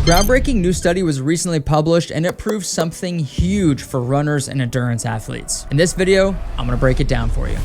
groundbreaking new study was recently published and it proves something huge for runners and endurance athletes. In this video, I'm gonna break it down for you.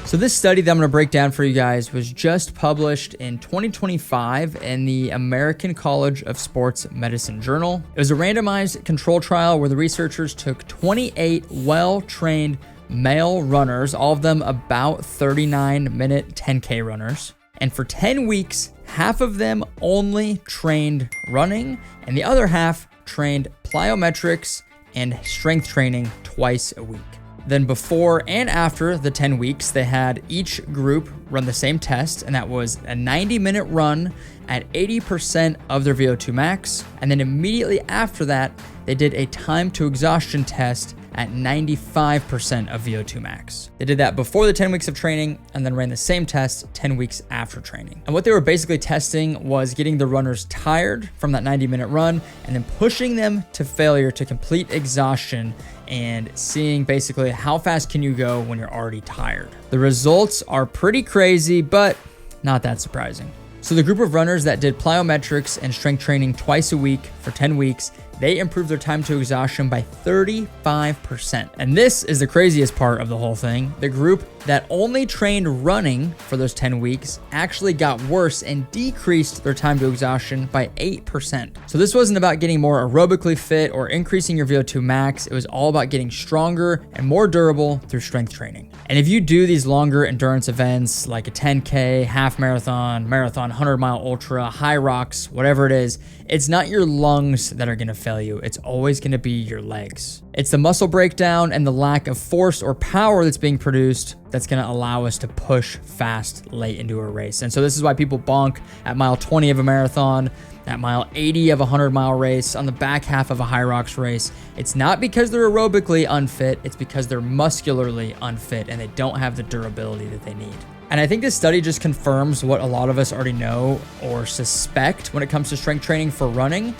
So this study that I'm gonna break down for you guys was just published in 2025 in the American College of Sports Medicine Journal. It was a randomized control trial where the researchers took 28 well-trained male runners, all of them about 39-minute 10K runners. And for 10 weeks, half of them only trained running and the other half trained plyometrics and strength training twice a week. Then before and after the 10 weeks, they had each group run the same test, and that was a 90-minute run at 80% of their VO2 max. And then immediately after that, they did a time to exhaustion test at 95% of VO2 max. They did that before the 10 weeks of training and then ran the same test 10 weeks after training. And what they were basically testing was getting the runners tired from that 90-minute run and then pushing them to failure to complete exhaustion and seeing basically how fast can you go when you're already tired. The results are pretty crazy, but not that surprising. So the group of runners that did plyometrics and strength training twice a week for 10 weeks, they improved their time to exhaustion by 35%. And this is the craziest part of the whole thing. The group that only trained running for those 10 weeks actually got worse and decreased their time to exhaustion by 8%. So this wasn't about getting more aerobically fit or increasing your VO2 max. It was all about getting stronger and more durable through strength training. And if you do these longer endurance events like a 10K, half marathon, 100-mile ultra, high rocks, whatever it is, it's not your lungs that are gonna fail you. It's always gonna be your legs. It's the muscle breakdown and the lack of force or power that's being produced that's gonna allow us to push fast late into a race. And so this is why people bonk at mile 20 of a marathon, at mile 80 of a 100-mile race, on the back half of a high rocks race. It's not because they're aerobically unfit, it's because they're muscularly unfit and they don't have the durability that they need. And I think this study just confirms what a lot of us already know or suspect when it comes to strength training for running,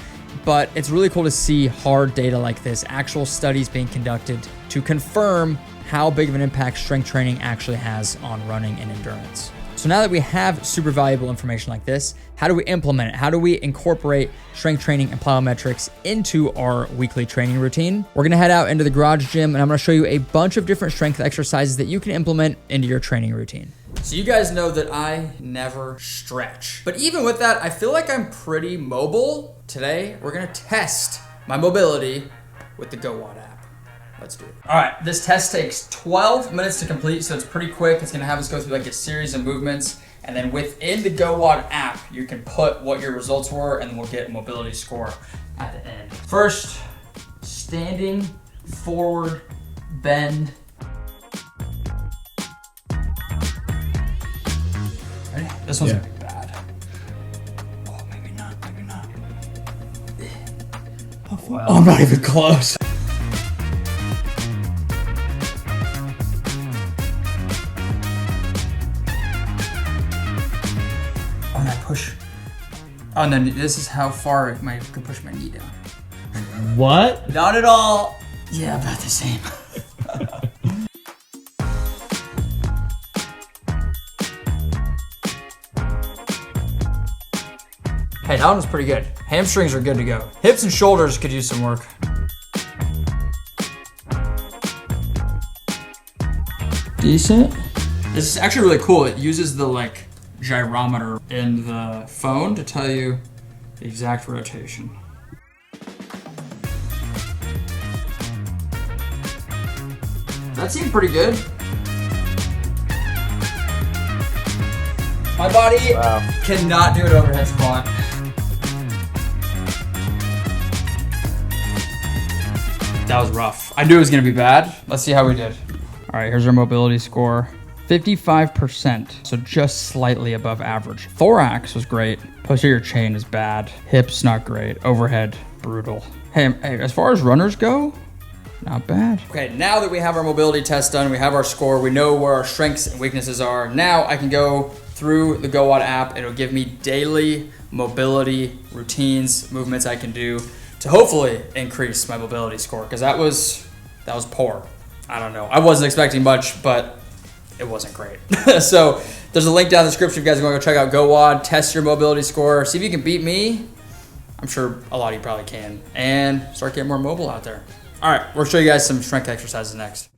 but it's really cool to see hard data like this, actual studies being conducted to confirm how big of an impact strength training actually has on running and endurance. So now that we have super valuable information like this, how do we implement it? How do we incorporate strength training and plyometrics into our weekly training routine? We're gonna head out into the garage gym and I'm gonna show you a bunch of different strength exercises that you can implement into your training routine. So you guys know that I never stretch, but even with that, I feel like I'm pretty mobile. Today, we're gonna test my mobility with the GoWatt app. Let's do it. All right, this test takes 12 minutes to complete, so it's pretty quick. It's gonna have us go through like a series of movements, and then within the GoWatt app, you can put what your results were, and then we'll get a mobility score at the end. First, standing forward bend. Ready? This one's gonna be bad. Oh, maybe not, maybe not. Oh, I'm not even close. Oh, I push. Oh, and then this is how far I can push my knee down. What? Not at all. Yeah, about the same. Hey, that one was pretty good. Hamstrings are good to go. Hips and shoulders could use some work. Decent. This is actually really cool. It uses the like gyrometer in the phone to tell you the exact rotation. That seemed pretty good. My body cannot do an overhead squat. That was rough. I knew it was gonna be bad. Let's see how we did. All right, here's our mobility score. 55%, so just slightly above average. Thorax was great. Posterior chain is bad. Hips, not great. Overhead, brutal. Hey, as far as runners go, not bad. Okay, now that we have our mobility test done, we have our score, we know where our strengths and weaknesses are, now I can go through the GoWatt app. It'll give me daily mobility routines, movements I can do to hopefully increase my mobility score, because that was poor. I don't know. I wasn't expecting much, but it wasn't great. So There's a link down in the description if you guys want to go check out GoWOD, test your mobility score, see if you can beat me. I'm sure a lot of you probably can, and start getting more mobile out there. All right, we'll show you guys some strength exercises next.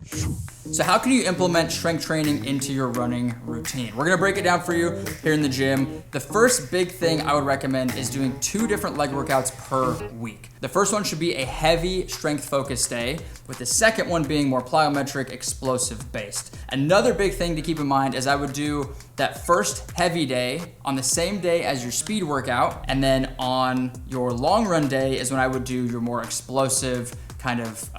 So how can you implement strength training into your running routine? We're gonna break it down for you here in the gym. The first big thing I would recommend is doing 2 different leg workouts per week. The first one should be a heavy strength focused day, with the second one being more plyometric, explosive based. Another big thing to keep in mind is I would do that first heavy day on the same day as your speed workout, and then on your long run day is when I would do your more explosive kind of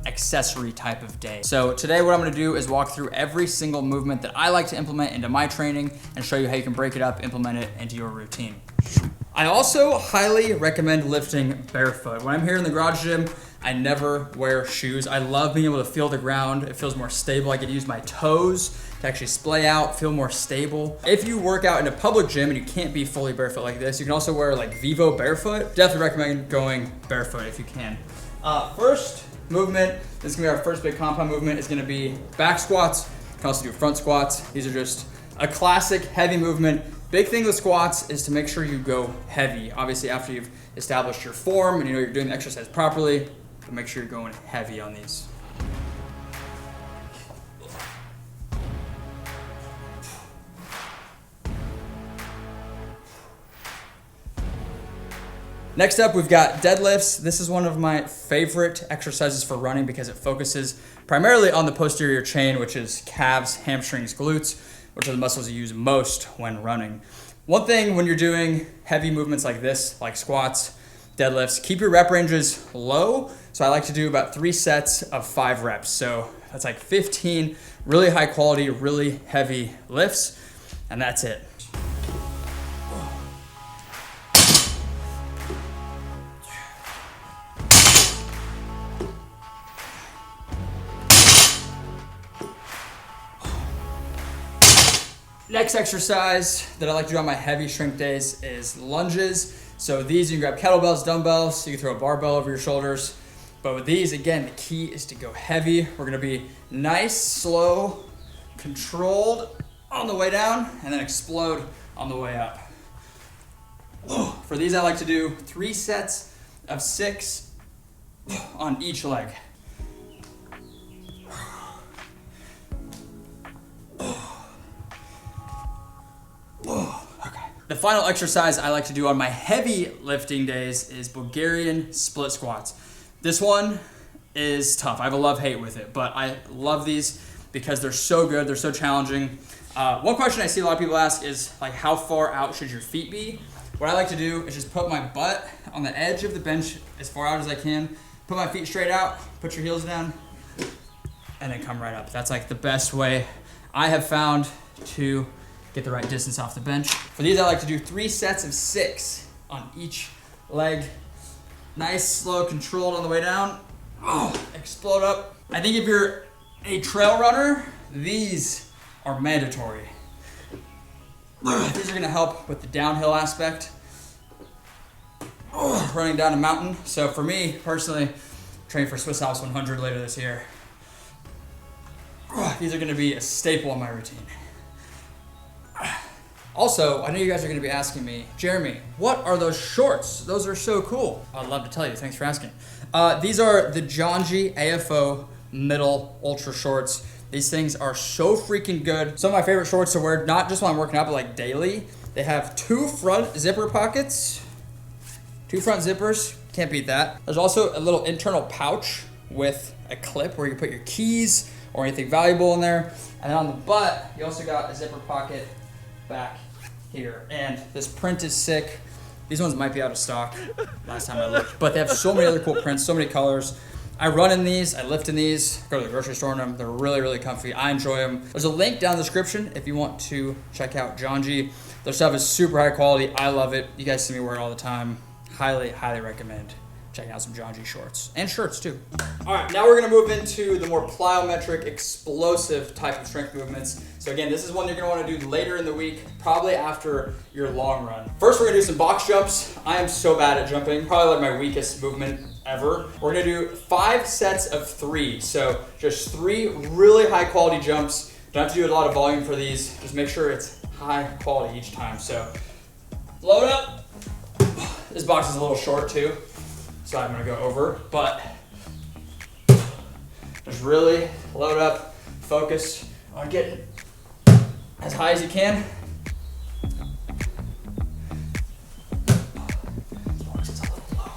accessory type of day. So today what I'm gonna do is walk through every single movement that I like to implement into my training and show you how you can break it up, implement it into your routine. I also highly recommend lifting barefoot. When I'm here in the garage gym, I never wear shoes. I love being able to feel the ground. It feels more stable. I can use my toes to actually splay out, feel more stable. If you work out in a public gym and you can't be fully barefoot like this, you can also wear like Vivo barefoot. Definitely recommend going barefoot if you can. First movement, this is gonna be our first big compound movement, is gonna be back squats. You can also do front squats. These are just a classic heavy movement. Big thing with squats is to make sure you go heavy. Obviously after you've established your form and you know you're doing the exercise properly, but make sure you're going heavy on these. Next up, we've got deadlifts. This is one of my favorite exercises for running because it focuses primarily on the posterior chain, which is calves, hamstrings, glutes, which are the muscles you use most when running. One thing when you're doing heavy movements like this, like squats, deadlifts, keep your rep ranges low. So I like to do about 3 sets of 5 reps. So that's like 15 really high quality, really heavy lifts, and that's it. Next exercise that I like to do on my heavy strength days is lunges. So these, you can grab kettlebells, dumbbells, so you can throw a barbell over your shoulders. But with these, again, the key is to go heavy. We're gonna be nice, slow, controlled on the way down, and then explode on the way up. For these, I like to do 3 sets of 6 on each leg. The final exercise I like to do on my heavy lifting days is Bulgarian split squats. This one is tough. I have a love-hate with it, but I love these because they're so good, they're so challenging. One question I see a lot of people ask is like, how far out should your feet be? What I like to do is just put my butt on the edge of the bench as far out as I can, put my feet straight out, put your heels down, and then come right up. That's like the best way I have found to get the right distance off the bench. For these, I like to do 3 sets of 6 on each leg. Nice, slow, controlled on the way down. Explode up. I think if you're a trail runner, these are mandatory. These are gonna help with the downhill aspect. Running down a mountain. So for me, personally, training for Swiss Alps 100 later this year. These are gonna be a staple in my routine. Also, I know you guys are gonna be asking me, Jeremy, what are those shorts? Those are so cool. I'd love to tell you, thanks for asking. These are the Jonji AFO Middle Ultra Shorts. These things are so freaking good. Some of my favorite shorts to wear, not just when I'm working out, but like daily. They have 2 front zipper pockets, 2 front zippers, can't beat that. There's also a little internal pouch with a clip where you can put your keys or anything valuable in there. And then on the butt, you also got a zipper pocket back here. And this print is sick. These ones might be out of stock last time I looked, but they have so many other cool prints, so many colors. I run in these, I lift in these, go to the grocery store in them. They're really, really comfy. I enjoy them. There's a link down in the description if you want to check out Jonji. Their stuff is super high quality. I love it. You guys see me wear it all the time. Highly, highly recommend checking out some Jonji shorts and shirts too. All right, now we're gonna move into the more plyometric, explosive type of strength movements. So again, this is one you're gonna wanna do later in the week, probably after your long run. First, we're gonna do some box jumps. I am so bad at jumping, probably like my weakest movement ever. We're gonna do 5 sets of 3. So just 3 really high quality jumps. Don't have to do a lot of volume for these. Just make sure it's high quality each time. So load up. This box is a little short too, so I'm gonna go over, but just really load up, focus on getting as high as you can. This box is a little low.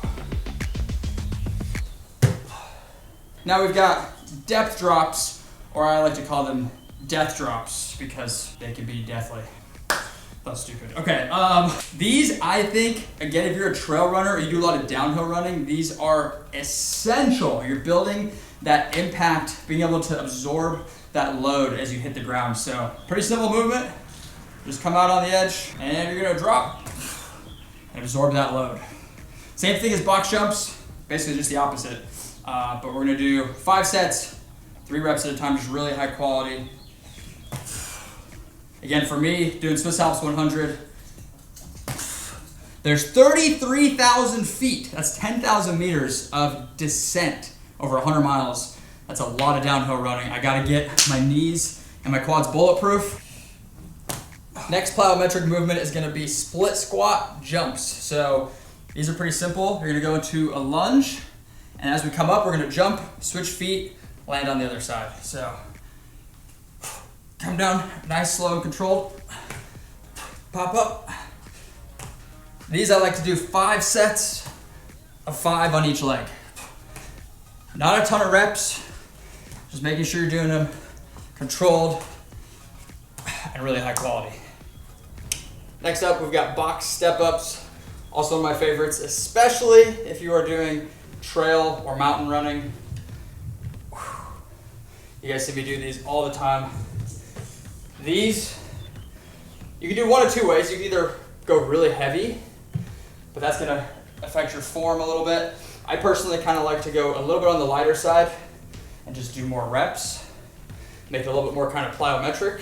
Now we've got depth drops, or I like to call them death drops because they can be deathly. That's stupid. Okay, these I think, again, if you're a trail runner or you do a lot of downhill running, these are essential. You're building that impact, being able to absorb that load as you hit the ground. So pretty simple movement. Just come out on the edge and you're gonna drop and absorb that load. Same thing as box jumps, basically just the opposite. But we're gonna do 5 sets, 3 reps at a time, just really high quality. Again, for me, doing Swiss Alps 100, there's 33,000 feet. That's 10,000 meters of descent over 100 miles. That's a lot of downhill running. I gotta get my knees and my quads bulletproof. Next plyometric movement is gonna be split squat jumps. So these are pretty simple. You're gonna go into a lunge, and as we come up, we're gonna jump, switch feet, land on the other side. So come down, nice, slow, and controlled. Pop up. These I like to do 5 sets of 5 on each leg. Not a ton of reps, just making sure you're doing them controlled and really high quality. Next up, we've got box step-ups. Also one of my favorites, especially if you are doing trail or mountain running. You guys see me do these all the time. These, you can do one of 2 ways. You can either go really heavy, but that's gonna affect your form a little bit. I personally kind of like to go a little bit on the lighter side and just do more reps. Make it a little bit more kind of plyometric.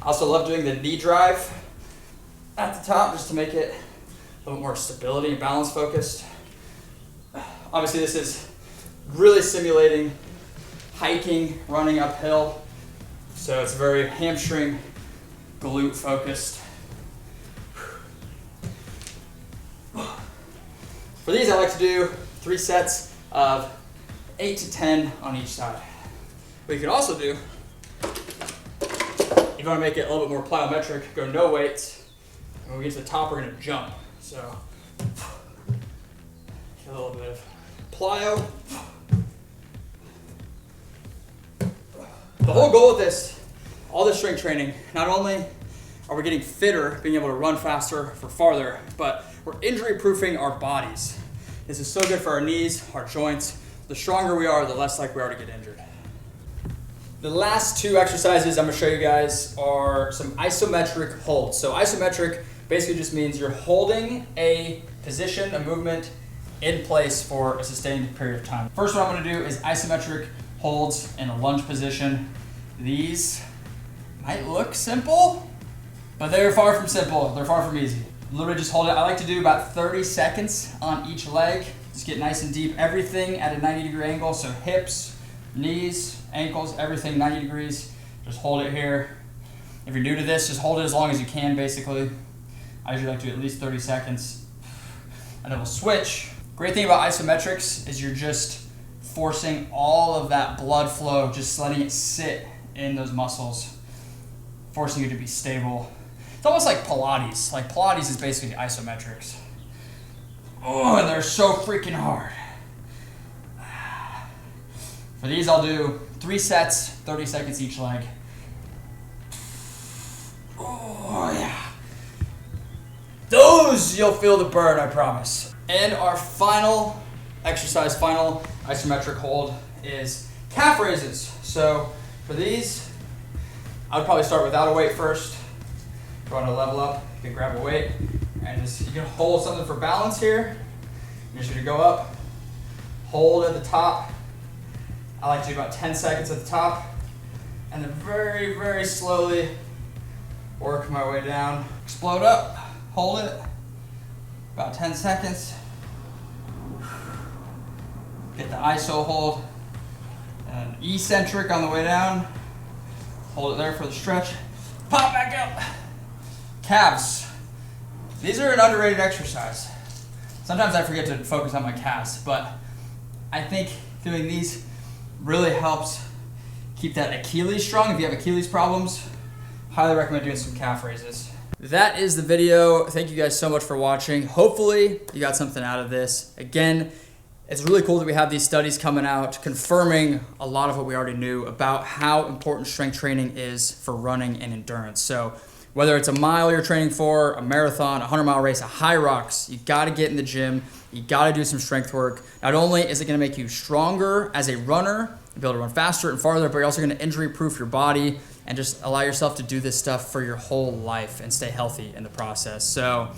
I also love doing the knee drive at the top just to make it a little more stability and balance focused. Obviously this is really simulating hiking, running uphill. So it's very hamstring, glute focused. For these, I like to do 3 sets of 8 to 10 on each side. What you can also do, if you want to make it a little bit more plyometric, go no weights. And when we get to the top, we're going to jump. So a little bit of plyo. The whole goal of this, all this strength training, not only are we getting fitter, being able to run faster for farther, but we're injury proofing our bodies. This is so good for our knees, our joints. The stronger we are, the less likely we are to get injured. The last 2 exercises I'm gonna show you guys are some isometric holds. So isometric basically just means you're holding a position, a movement in place for a sustained period of time. First one I'm gonna do is isometric holds in a lunge position. These might look simple, but they're far from simple. They're far from easy. Literally just hold it. I like to do about 30 seconds on each leg. Just get nice and deep. Everything at a 90-degree angle. So hips, knees, ankles, everything 90 degrees. Just hold it here. If you're new to this, just hold it as long as you can, basically. I usually like to do at least 30 seconds. And then we'll switch. Great thing about isometrics is you're just forcing all of that blood flow, just letting it sit in those muscles, forcing you to be stable. It's almost like Pilates. Like Pilates is basically isometrics. Oh, and they're so freaking hard. For these, I'll do 3 sets, 30 seconds each leg. Oh, yeah. Those, you'll feel the burn, I promise. And our final exercise, final isometric hold is calf raises. So for these, I would probably start without a weight first. If you want to level up, you can grab a weight and just, you can hold something for balance here. You're just gonna go up, hold at the top. I like to do about 10 seconds at the top, and then very, very slowly work my way down. Explode up, hold it, about 10 seconds. Get the iso hold, and eccentric on the way down. Hold it there for the stretch. Pop back up. Calves. These are an underrated exercise. Sometimes I forget to focus on my calves, but I think doing these really helps keep that Achilles strong. If you have Achilles problems, highly recommend doing some calf raises. That is the video. Thank you guys so much for watching. Hopefully you got something out of this. Again, it's really cool that we have these studies coming out confirming a lot of what we already knew about how important strength training is for running and endurance. So whether it's a mile you're training for, a marathon, a 100-mile race, a high rocks, you gotta get in the gym, you gotta do some strength work. Not only is it gonna make you stronger as a runner, you'll be able to run faster and farther, but you're also gonna injury-proof your body and just allow yourself to do this stuff for your whole life and stay healthy in the process. So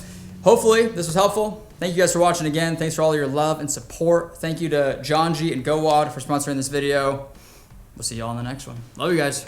hopefully this was helpful. Thank you guys for watching again. Thanks for all your love and support. Thank you to John G and GoWad for sponsoring this video. We'll see you all in the next one. Love you guys.